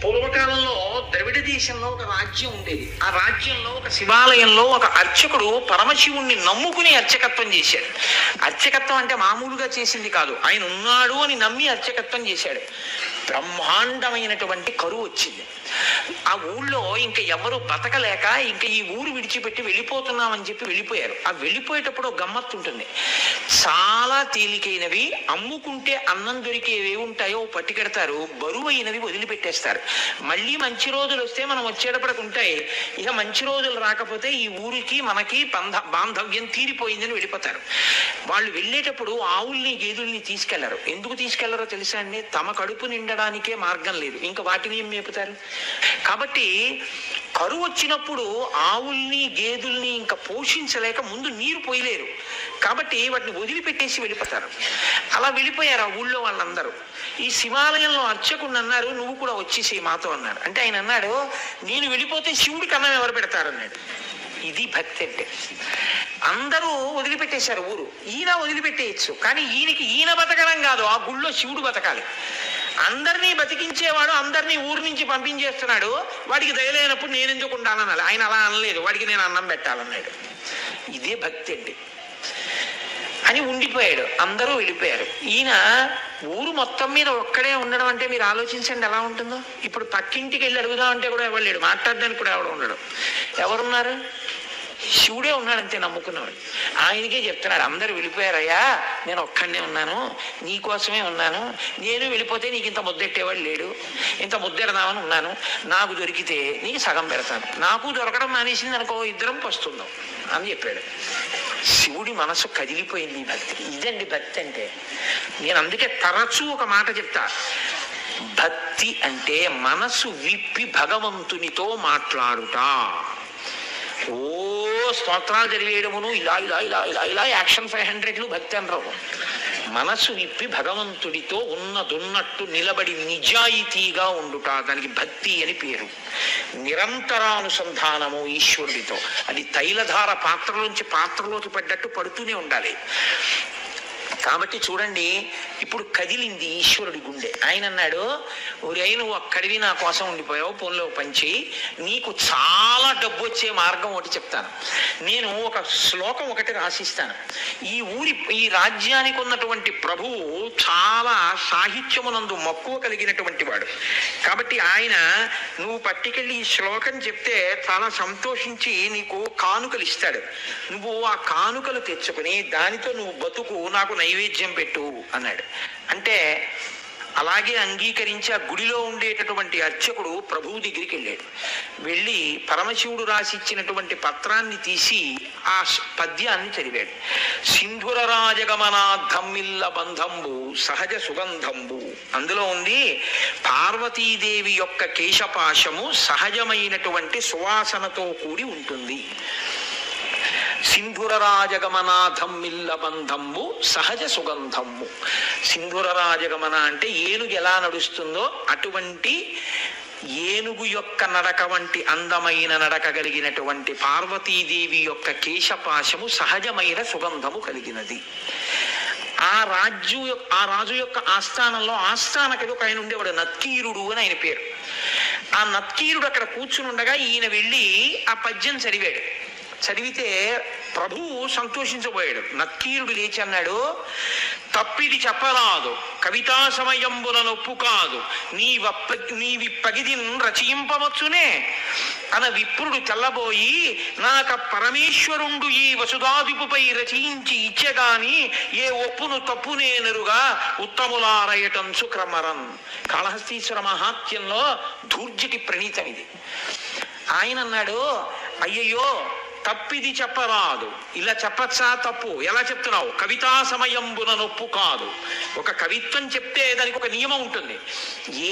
పూర్వకాలంలో ద్రవిడ దేశంలో ఒక రాజ్యం ఉండేది. ఆ రాజ్యంలో ఒక శివాలయంలో ఒక అర్చకుడు పరమశివుణ్ణి నమ్ముకుని అర్చకత్వం చేశాడు. అర్చకత్వం అంటే మామూలుగా చేసింది కాదు, ఆయన ఉన్నాడు అని నమ్మి అర్చకత్వం చేశాడు. బ్రహ్మాండమైనటువంటి కరువు వచ్చింది. ఆ ఊళ్ళో ఇంకా ఎవరు బతకలేక ఇంకా ఈ ఊరు విడిచిపెట్టి వెళ్ళిపోతున్నామని చెప్పి వెళ్ళిపోయారు. ఆ వెళ్ళిపోయేటప్పుడు గమ్మత్తు ఉంటుంది. చాలా తేలికైనవి, అమ్ముకుంటే అన్నం దొరికేవి ఉంటాయో పట్టుకెడతారు, బరువు అయినవి వదిలిపెట్టేస్తారు. మళ్ళీ మంచి రోజులు వస్తే మనం వచ్చేటప్పటికి ఉంటాయి. ఇక మంచి రోజులు రాకపోతే ఈ ఊరికి మనకి బాంధవ్యం తీరిపోయిందని వెళ్ళిపోతారు. వాళ్ళు వెళ్ళేటప్పుడు ఆవుల్ని గేదెల్ని తీసుకెళ్లరు. ఎందుకు తీసుకెళ్లరో తెలుసా అండి? తమ కడుపు నిండడానికే మార్గం లేదు, ఇంకా వాటిని ఏం మేపుతారు. కాబట్టి కరువు వచ్చినప్పుడు ఆవుల్ని గేదెల్ని ఇంకా పోషించలేక ముందు నీరు పోయలేరు, కాబట్టి వాటిని వదిలిపెట్టేసి వెళ్ళిపోతారు. అలా వెళ్ళిపోయారు ఆ ఊళ్ళో వాళ్ళందరూ. ఈ శివాలయంలో అర్చకుడు అన్నారు, నువ్వు కూడా వచ్చేసేయి మాతో అన్నారు. అంటే ఆయన అన్నాడు, నేను వెళ్ళిపోతే శివుడికి అన్నం ఎవరు పెడతారు అన్నాడు. ఇది భక్తి అంటే. అందరూ వదిలిపెట్టేశారు ఊరు. ఈయన వదిలిపెట్టేయచ్చు, కానీ ఈయన బతకడం కాదు, ఆ గుళ్ళో శివుడు బతకాలి. అందరినీ బతికించేవాడు అందరినీ ఊరు నుంచి పంపించేస్తున్నాడు, వాడికి దయలేనప్పుడు నేను ఎందుకు ఉండాలన్నాడు. ఆయన అలా అనలేదు, వాడికి నేను అన్నం పెట్టాలన్నాడు. ఇదే భక్తి అండి అని ఉండిపోయాడు. అందరూ వెళ్ళిపోయారు. ఈయన ఊరు మొత్తం మీద ఒక్కడే ఉండడం అంటే మీరు ఆలోచించండి ఎలా ఉంటుందో. ఇప్పుడు పక్కింటికి వెళ్ళి అడుగుదామంటే కూడా ఎవరు లేడు, మాట్లాడడానికి కూడా ఎవరు ఉండడు. ఎవరున్నారు? శివుడే ఉన్నాడు అంతే, నమ్ముకున్నవాడు. ఆయనకే చెప్తున్నాడు, అందరూ వెళ్ళిపోయారయ్యా, నేను ఒక్కడనే ఉన్నాను, నీకోసమే ఉన్నాను. నేను వెళ్ళిపోతే నీకు ఇంత ముద్దెట్టేవాడు లేడు, ఇంత ముద్దెడదామని ఉన్నాను. నాకు దొరికితే నీకు సగం పెడతాను, నాకు దొరకడం మానేసింది అనుకో, ఇద్దరం పస్తుందాం అని చెప్పాడు. శివుడి మనసు కదిలిపోయింది. భక్తికి ఇదండి భక్తి అంటే. నేను అందుకే తరచూ ఒక మాట చెప్తా, భక్తి అంటే మనసు విప్పి భగవంతునితో మాట్లాడుట. ఓ స్తోత్రాలు చదివేయడమును ఇలా ఇలా ఇలా ఇలా ఇలా యాక్షన్ 500లు భక్తి అనరు. మనసు విప్పి భగవంతుడితో ఉన్నదున్నట్టు నిలబడి నిజాయితీగా ఉండుట, దానికి భక్తి అని పేరు. నిరంతరానుసంధానము ఈశ్వరుడితో. అది తైలధార పాత్రలోంచి పాత్రలోకి పడ్డట్టు పడుతూనే ఉండాలి. కాబట్టి చూడండి, ఇప్పుడు కదిలింది ఈశ్వరుడి గుండె. ఆయన అన్నాడు, ఒరే నువ్వు అక్కడివి నా కోసం ఉండిపోయావు, ఫోన్లో పంచి నీకు చాలా డబ్బు వచ్చే మార్గం ఒకటి చెప్తాను. నేను ఒక శ్లోకం ఒకటి రాసిస్తాను. ఈ రాజ్యానికి ఉన్నటువంటి ప్రభువు చాలా సాహిత్యమునందు మక్కువ కలిగినటువంటి వాడు. కాబట్టి ఆయన నువ్వు పట్టుకెళ్ళి ఈ శ్లోకం చెప్తే చాలా సంతోషించి నీకు కానుకలు ఇస్తాడు. నువ్వు ఆ కానుకలు తెచ్చుకుని దానితో నువ్వు బతుకు, నాకు నైవేద్యం పెట్టు అన్నాడు. అంటే అలాగే అంగీకరించి ఆ గుడిలో ఉండేటటువంటి అర్చకుడు ప్రభువు దగ్గరికి వెళ్ళాడు. వెళ్ళి పరమశివుడు రాసిచ్చినటువంటి పత్రాన్ని తీసి ఆ పద్యాన్ని చదివాడు. సింధుర రాజగమనాద్ధమ్మిల్ల బంధంబు సహజ సుగంధంబు. అందులో ఉంది, పార్వతీదేవి యొక్క కేశపాశము సహజమైనటువంటి సువాసనతో కూడి ఉంటుంది. సింధుర రాజగమనాధమ్మిల్ల బంధమ్ము సహజ సుగంధమ్ము. సింధుర రాజగమన అంటే ఏనుగు ఎలా నడుస్తుందో అటువంటి ఏనుగు యొక్క నడక వంటి అందమైన నడక కలిగినటువంటి పార్వతీదేవి యొక్క కేశపాశము సహజమైన సుగంధము కలిగినది. ఆ రాజు యొక్క ఆస్థానంలో ఆస్థానకుడు ఒక ఆయన ఉండేవాడు, నత్కీరుడు అని ఆయన పేరు. ఆ నత్కీరుడు అక్కడ కూర్చుని ఉండగా ఈయన వెళ్ళి ఆ పద్యం చదివాడు. చదివితే ప్రభువు సంతోషించబోయాడు. నత్కీరుడు లేచి అన్నాడు, తప్పిది చెప్పరాదు కవితా సమయంబుల నొప్పు కాదు, నీవిప్పగిదిన్ రచయింపవచ్చునే అన విప్రుడు తెల్లబోయి, నాక పరమేశ్వరుండు ఈ వసుధాదిపుపై రచయించి ఇచ్చగాని ఏ ఒప్పును తప్పునేనరుగా ఉత్తములారయటం సుక్రమరన్. కాళహస్తీశ్వర మహాత్యంలో ధూర్జటి ప్రణీతం ఇది. ఆయన అన్నాడు, అయ్యయ్యో తప్పిది చెప్పరాదు. ఇలా చెప్పచ్చా? తప్పు. ఎలా చెప్తున్నావు? కవితా సమయంబున నొప్పు కాదు. ఒక కవిత్వం చెప్తే దానికి ఒక నియమం ఉంటుంది.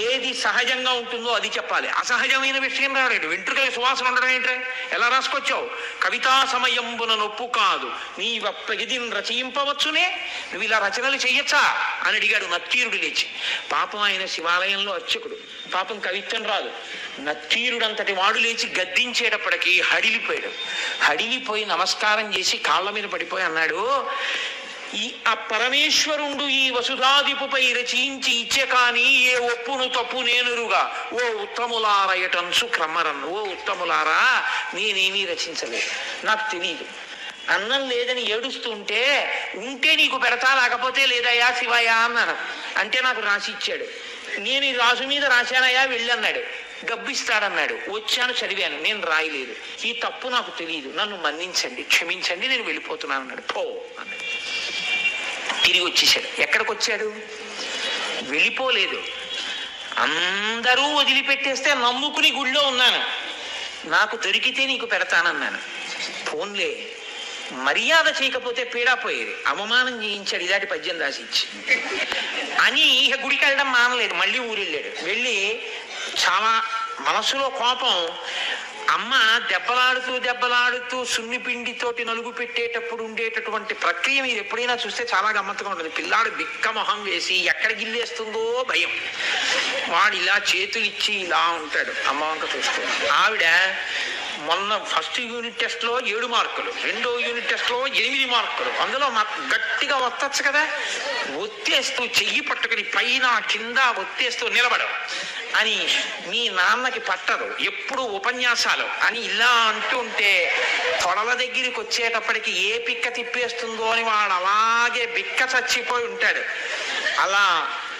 ఏది సహజంగా ఉంటుందో అది చెప్పాలి. అసహజమైన విషయం రాలేదు. వెంట్రుకల సువాసన ఉండడం ఏంట్రే? ఎలా రాసుకొచ్చావు? కవితా సమయంబున నొప్పు కాదు, నీ వప్పగిదిని రచయింపవచ్చునే, నువ్వు ఇలా రచనలు చెయ్యొచ్చా అని అడిగాడు నత్తీరుడు లేచి. పాపం ఆయన శివాలయంలో అర్చకుడు, పాపం కవిత్వం రాదు. నత్తీరుడంతటి వాడు లేచి గద్దించేటప్పటికీ హడిలిపోయాడు. హడిలిపోయి నమస్కారం చేసి కాళ్ళ మీద పడిపోయి అన్నాడు, ఆ పరమేశ్వరుండు ఈ వసుధాదిపుపై రచించి ఇచ్చే కాని ఏ ఒప్పును తప్పు నేనురుగా ఓ ఉత్తములారయటంసు క్రమరన్. ఓ ఉత్తములారా, నేనేమీ రచించలేదు, నాకు తెలియదు. అన్నం లేదని ఏడుస్తుంటే ఉంటే నీకు పెడతా, లేకపోతే లేదయ్యా శివయ్యా అన్నాను. అంటే నాకు రాసి ఇచ్చాడు. నేను ఈ రాజు మీద రాశానయ్యా వెళ్ళన్నాడు. గబ్బిస్తాడన్నాడు. వచ్చాను, చదివాను, నేను రాయలేదు, ఈ తప్పు నాకు తెలియదు, నన్ను మన్నించండి, క్షమించండి, నేను వెళ్ళిపోతున్నాను అన్నాడు. పో అన్నాడు. తిరిగి వచ్చేసాడు. ఎక్కడికి వచ్చాడు? వెళ్ళిపోలేదు. అందరూ వదిలిపెట్టేస్తే నమ్ముకుని గుళ్ళో ఉన్నాను, నాకు దొరికితే నీకు పెడతానన్నాను. ఫోన్లే, మర్యాద చేయకపోతే పీడాపోయేది, అవమానం చేయించాడు, ఇలాంటి పద్యం రాసిచ్చి అని. ఇక గుడికి వెళ్ళడం మానలేదు, మళ్ళీ ఊరెళ్ళాడు. వెళ్ళి చాలా మనసులో కోపం. అమ్మ దెబ్బలాడుతూ సున్నిపిండితోటి నలుగు పెట్టేటప్పుడు ఉండేటటువంటి ప్రక్రియ మీరు ఎప్పుడైనా చూస్తే చాలా గమ్మత్తుగా ఉంటుంది. పిల్లాడు బిక్క మొహం వేసి ఎక్కడ గిల్లేస్తుందో భయం, వాడు ఇలా చేతులు ఇచ్చి ఇలా ఉంటాడు, అమ్మ వంక చూస్తూ. ఆవిడ మొన్న ఫస్ట్ యూనిట్ టెస్ట్లో 7 మార్కులు, రెండో యూనిట్ టెస్ట్లో 8 మార్కులు, అందులో గట్టిగా ఒత్తచ్చు కదా, ఒత్తేస్తూ చెయ్యి పట్టుకుని పైన కింద ఒత్తేస్తూ నిలబడవు అని. మీ నాన్నకి పట్టదు, ఎప్పుడు ఉపన్యాసాలు అని ఇలా అంటుంటే తొడల దగ్గరికి వచ్చేటప్పటికి ఏ పిక్క తిప్పేస్తుందో అని వాడు అలాగే బిక్క చచ్చిపోయి ఉంటాడు. అలా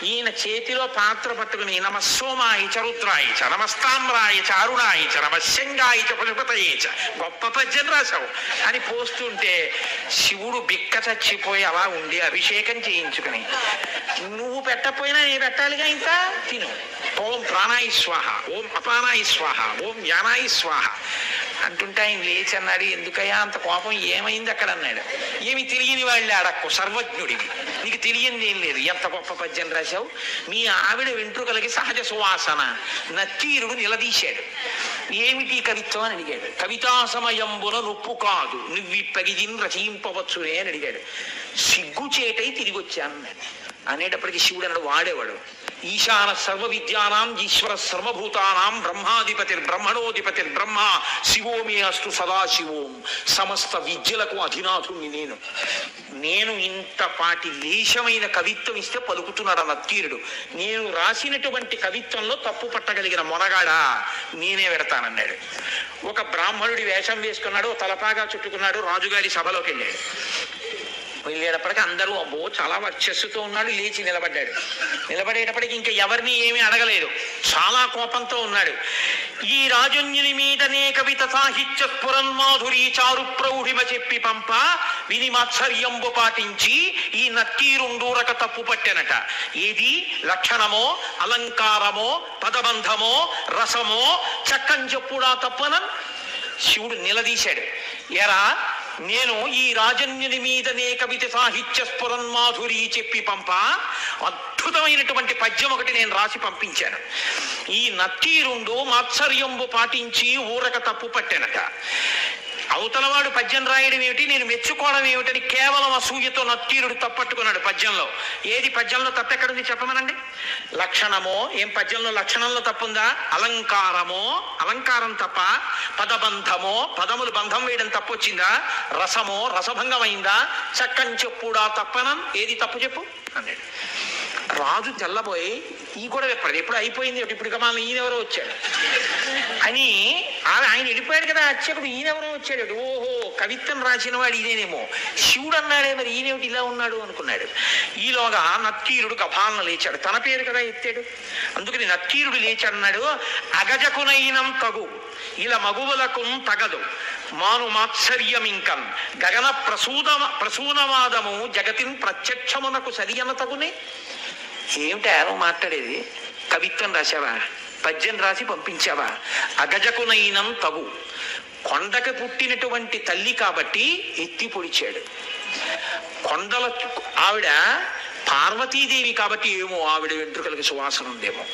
ఈయన చేతిలో పాత్ర పట్టుకుని నమస్సోమాయ చ రుద్రాయ చ నమస్తామ్రాయ చ అరుణాయ చ నమశంగాయ చ పశుపతయే చ, గొప్ప పద్యం రాశావు అని పోస్తుంటే శివుడు బిక్క చచ్చిపోయి అలా ఉండి అభిషేకం చేయించుకుని, నువ్వు పెట్టకపోయినా నేను పెట్టాలిగా, ఇంకా తిను. ఓం ప్రాణాయి స్వాహ, ఓం అపానాయి స్వాహ, ఓం యానాయి స్వాహ అంటుంటే ఆయన లేచి అన్నాడు, ఎందుకయ్యా అంత కోపం, ఏమైంది అక్కడ అన్నాడు. ఏమి తెలియని వాళ్ళే అడక్కు, సర్వజ్ఞుడివి, నీకు తెలియంది ఏం లేదు, ఎంత గొప్ప పద్యం రాశావు. మీ ఆవిడ వెంట్రుకలకి సహజ సువాసన. నత్తీరుడు నిలదీశాడు. ఏమిటి కవిత్వం అని అడిగాడు. కవితా సమయంబున నొప్పు కాదు, నువ్విప్పగిదిని రచయింపవచ్చునే అని అడిగాడు. సిగ్గుచేటై తిరిగి వచ్చాను అనేటప్పటికీ శివుడు అన్నాడు, వాడేవాడు ఈశాన సర్వ విద్యానాం ఈశ్వర సర్వభూతానాం బ్రహ్మాధిపతిర్ బ్రహ్మ శివోమే అస్తు సదాశివోం. సమస్త విద్యలకు అధినాథుణ్ణి నేను ఇంతపాటి లేశమైన కవిత్వం ఇస్తే పలుకుతున్నాడు నత్తీరుడు. నేను రాసినటువంటి కవిత్వంలో తప్పు పట్టగలిగిన మొనగాడా నేనే పెడతానన్నాడు. ఒక బ్రాహ్మణుడి వేషం వేసుకున్నాడు, తలపాగా చుట్టుకున్నాడు, రాజుగారి సభలోకి వెళ్ళాడు. వెళ్ళేటప్పటికి అందరూ అబ్బో చాలా వర్చస్సుతో ఉన్నాడు, లేచి నిలబడ్డాడు. నిలబడేటప్పటికి ఇంకా ఎవరిని ఏమీ అడగలేదు, చాలా కోపంతో ఉన్నాడు. ఈ రాజన్యుని మీదనే కవిత సాహిత్య స్ఫురన్మాధురి చారు ప్రౌఢిమ చెప్పి పంప విని మాత్సర్యంబు పాటించి ఈ నత్తీరుండూరక తప్పు పట్టెనట. ఏది లక్షణమో అలంకారమో పదబంధమో రసమో చక్కం చెప్పుడా తప్పనన్. శివుడు నిలదీశాడు. ఎరా, నేను ఈ రాజన్యుని మీదనే కవిత సాహిత్య స్ఫురన్మాధురి చెప్పి పంప అద్భుతమైనటువంటి పద్యం ఒకటి నేను రాసి పంపించాను. ఈ నత్తీరుండు మాత్సర్యంబు పాటించి ఊరక తప్పు పట్టెనట. అవతలవాడు పద్యం రాయడం ఏమిటి, నేను మెచ్చుకోవడం ఏమిటని కేవలం అసూయతో నత్తీరుడు తప్పట్టుకున్నాడు పద్యంలో. ఏది పద్యంలో తప్పెక్కడుంది చెప్పమనండి. లక్షణమో, ఏం పద్యంలో లక్షణంలో తప్పుందా? అలంకారమో, అలంకారం తప్ప. పదబంధమో, పదములు బంధం వేయడం తప్పొచ్చిందా? రసమో, రసభంగమైందా? చక్కని చెప్పుడా తప్పనం, ఏది తప్పు చెప్పు అన్నాడు. రాజు తెల్లబోయి ఈ కూడా ఎప్పుడు అయిపోయింది, ఇప్పుడు కమాలను ఈయనెవరో వచ్చాడు అని. ఆయన వెళ్ళిపోయాడు కదా అర్చకుడు, ఈయనెవరో వచ్చాడు. ఓహో, కవిత్వం రాసిన వాడు ఈయనేమో. శివుడు అన్నాడే, మరి ఈయనేమిటి ఇలా ఉన్నాడు అనుకున్నాడు. ఈలోగా నత్తీరుడు గభాలను లేచాడు, తన పేరు కదా ఎత్తాడు. అందుకని నత్తీరుడు లేచాడన్నాడు, అగజకునైనం తగు ఇలా మగువులకు తగదు మాను మాత్సర్యమింకన్ గగన ప్రసూనవాదము జగతిన్ ప్రత్యక్షమునకు సరియన తగునే. ఏమిటా నువ్వు మాట్లాడేది? కవిత్వం రాశావా? పద్యం రాసి పంపించావా? అగజకునైనం తగు, కొండకు పుట్టినటువంటి తల్లి కాబట్టి ఎత్తి పొడిచాడు. కొండల ఆవిడ పార్వతీదేవి కాబట్టి ఏమో ఆవిడ వెంట్రుకలకి సువాసన ఉందేమో.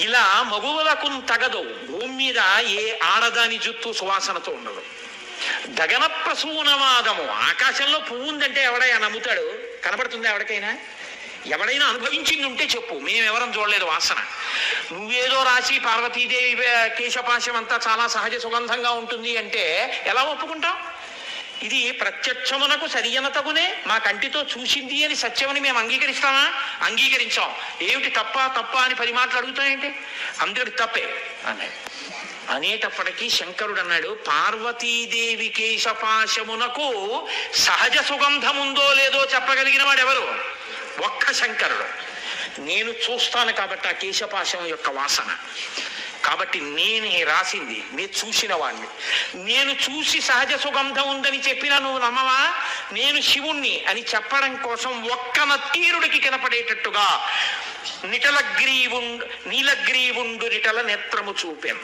ఇలా మగువులకు తగదు, భూమి మీద ఏ ఆడదాని జుత్తు సువాసనతో ఉండదు. గగన ప్రసూనవాదము, ఆకాశంలో పువ్వు ఉందంటే ఎవడైనా నమ్ముతాడు? కనబడుతుందా ఎవరికైనా? ఎవడైనా అనుభవించింది ఉంటే చెప్పు, మేమెవరం చూడలేదు వాసన. నువ్వేదో రాసి పార్వతీదేవి కేశపాశం అంతా చాలా సహజ సుగంధంగా ఉంటుంది అంటే ఎలా ఒప్పుకుంటాం? ఇది ప్రత్యక్షమునకు సరియనతగునే, మా కంటితో చూసింది అని సత్యమని మేము అంగీకరిస్తామా? అంగీకరించాం. ఏమిటి తప్ప అని 10 మాటలు అడుగుతాయంటే అందరి తప్పే అన్నాడు. అనేటప్పటికీ శంకరుడు అన్నాడు, పార్వతీదేవి కేశపాశమునకు సహజ సుగంధముందో లేదో చెప్పగలిగిన వాడు ఎవరు? ఒక్క శంకరుడు. నేను చూస్తాను కాబట్టి ఆ కేశపాశం యొక్క వాసన, కాబట్టి నేనే రాసింది, నేను చూసిన వాడిని. నేను చూసి సహజ సుగంధం ఉందని చెప్పినా నువ్వు నమ్మవా? నేను శివుణ్ణి అని చెప్పడం కోసం ఒక్క నత్తీరుడికి కనపడేటట్టుగా నీలగ్రీవుండు నిటల నేత్రము చూపాను.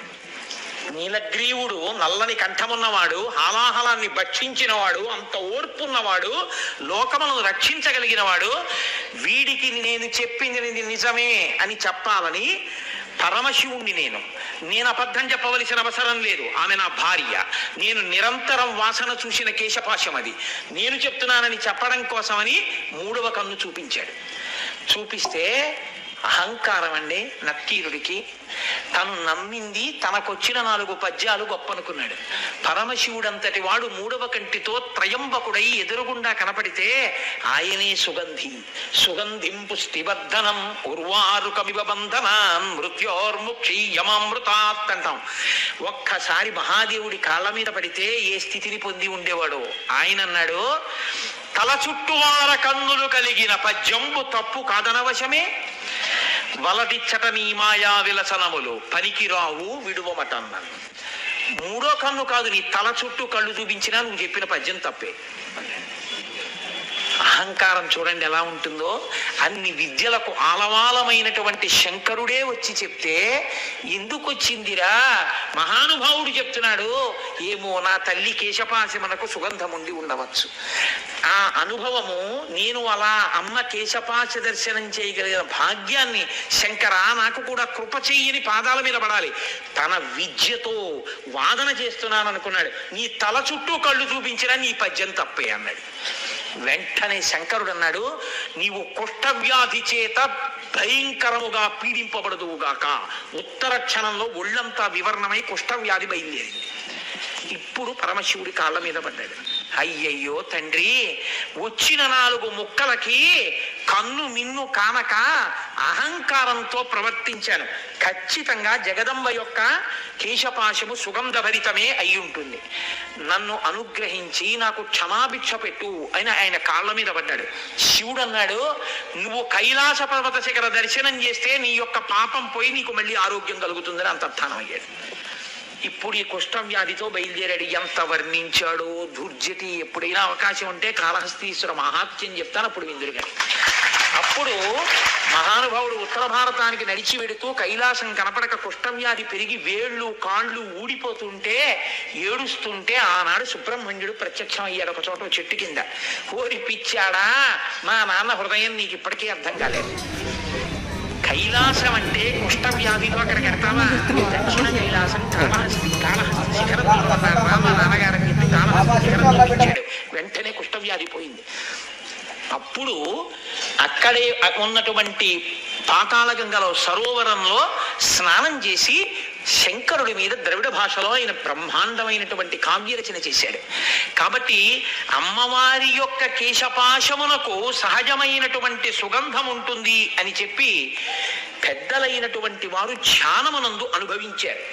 నీలగ్రీవుడు నల్లని కంఠమున్నవాడు, హాలాహలాన్ని భక్షించినవాడు, అంత ఓర్పున్నవాడు, లోకములను రక్షించగలిగినవాడు. వీడికి నేను చెప్పింది నిజమే అని చెప్పాలని పరమశివుణ్ణి నేను అబద్ధం చెప్పవలసిన అవసరం లేదు. ఆమె నా భార్య. నేను నిరంతరం వాసన చూసిన కేశపాశం అది. నేను చెప్తున్నానని చెప్పడం కోసమని 3వ కన్ను చూపించాడు. చూపిస్తే అహంకారం అండి నక్కీరుడికి. తను నమ్మింది, తనకొచ్చిన 4 పద్యాలు గొప్ప అనుకున్నాడు. పరమశివుడంతటి వాడు 3వ కంటితో త్రయంబకుడై ఎదురుగుండా కనపడితే ఆయనే సుగంధిం పుష్టివర్ధనం ఉర్వారుకమివ బంధనాన్ మృత్యోర్ముక్షీయమామృతాత్ అంటాం. ఒక్కసారి మహాదేవుడి కాళ్ళ మీద పడితే ఏ స్థితిని పొంది ఉండేవాడు. ఆయన అన్నాడు, తల చుట్టువార కన్నులు కలిగిన పద్యంబు తప్పు కాదనవశమే, వలదిచ్చట నీ మాయా విలసనములు పనికిరావు విడువమటన్నాను. 3వ కన్ను కాదు, నీ తల చుట్టూ కళ్ళు చూపించినా నువ్వు చెప్పిన పద్యం తప్పే. అహంకారం చూడండి ఎలా ఉంటుందో. అన్ని విద్యలకు ఆలవాలమైనటువంటి శంకరుడే వచ్చి చెప్తే ఎందుకు వచ్చిందిరా? మహానుభావుడు చెప్తున్నాడు, ఏమో నా తల్లి కేశపాశమునకు సుగంధం ఉండి ఉండవచ్చు. ఆ అనుభవము నేను అలా అమ్మ కేశపాశ దర్శనం చేయగలిగిన భాగ్యాన్ని శంకర నాకు కూడా కృప చెయ్యని పాదాల మీద పడాలి. తన విద్యతో వాదన చేస్తున్నాను అనుకున్నాడు. నీ తల చుట్టూ కళ్ళు చూపించినా నీ పద్యం తప్పే అన్నాడు. వెంటనే శంకరుడు అన్నాడు, నీవు కుష్ఠవ్యాధి చేత భయంకరముగా పీడింపబడదువుగాక. ఉత్తర క్షణంలో ఒళ్ళంతా వివరణమై కుష్ఠవ్యాధి బయలుదేరింది. ఇప్పుడు పరమశివుడి కాళ్ళ మీద పడ్డాడు. అయ్యయ్యో తండ్రి, వచ్చిన 4 ముక్కలకి కన్ను మిన్ను కానక అహంకారంతో ప్రవర్తించాను. ఖచ్చితంగా జగదంబ యొక్క కేశపాశము సుగంధభరితమే అయి ఉంటుంది. నన్ను అనుగ్రహించి నాకు క్షమాభిక్ష పెట్టు అని ఆయన కాళ్ళ మీద పడ్డాడు. శివుడు అన్నాడు, నువ్వు కైలాస పర్వత శిఖర దర్శనం చేస్తే నీ యొక్క పాపం పోయి నీకు మళ్ళీ ఆరోగ్యం కలుగుతుందని అంతర్ధానం అయ్యాడు. ఇప్పుడు ఈ కుష్ఠవ్యాధితో బయలుదేరాడు. ఎంత వర్ణించాడో దుర్జటి. ఎప్పుడైనా అవకాశం ఉంటే కాళహస్తీశ్వర మహాత్మ్యం చెప్తాను, అప్పుడు విందురు గారు. అప్పుడు మహానుభావుడు ఉత్తర భారతానికి నడిచి వెడుతూ కైలాసం కనపడక కుష్ఠవ్యాధి పెరిగి వేళ్ళు కాళ్ళు ఊడిపోతుంటే ఏడుస్తుంటే ఆనాడు సుబ్రహ్మణ్యుడు ప్రత్యక్షం అయ్యాడు ఒక చోట చెట్టు కింద. ఓరి పిచ్చాడా, మా నాన్న హృదయం నీకు ఇప్పటికీ అర్థం కాలేదు. కైలాసం అంటే కుష్ఠవ్యాధిలో అక్కడికి వెళ్తావా? దక్షిణ కైలాసం కాళహస్తి శిఖరం మా నాన్నగారని చెప్పి కాళహస్తి శిఖరం చూపించాడు. వెంటనే కుష్ఠవ్యాధి పోయింది. అప్పుడు అక్కడే ఉన్నటువంటి పాతాళగంగలో సరోవరంలో స్నానం చేసి శంకరుడి మీద ద్రవిడ భాషలో ఆయన బ్రహ్మాండమైనటువంటి కావ్యరచన చేశాడు. కాబట్టి అమ్మవారి యొక్క కేశపాశమునకు సహజమైనటువంటి సుగంధం ఉంటుంది అని చెప్పి పెద్దలైనటువంటి వారు ధ్యానమునందు అనుభవించారు.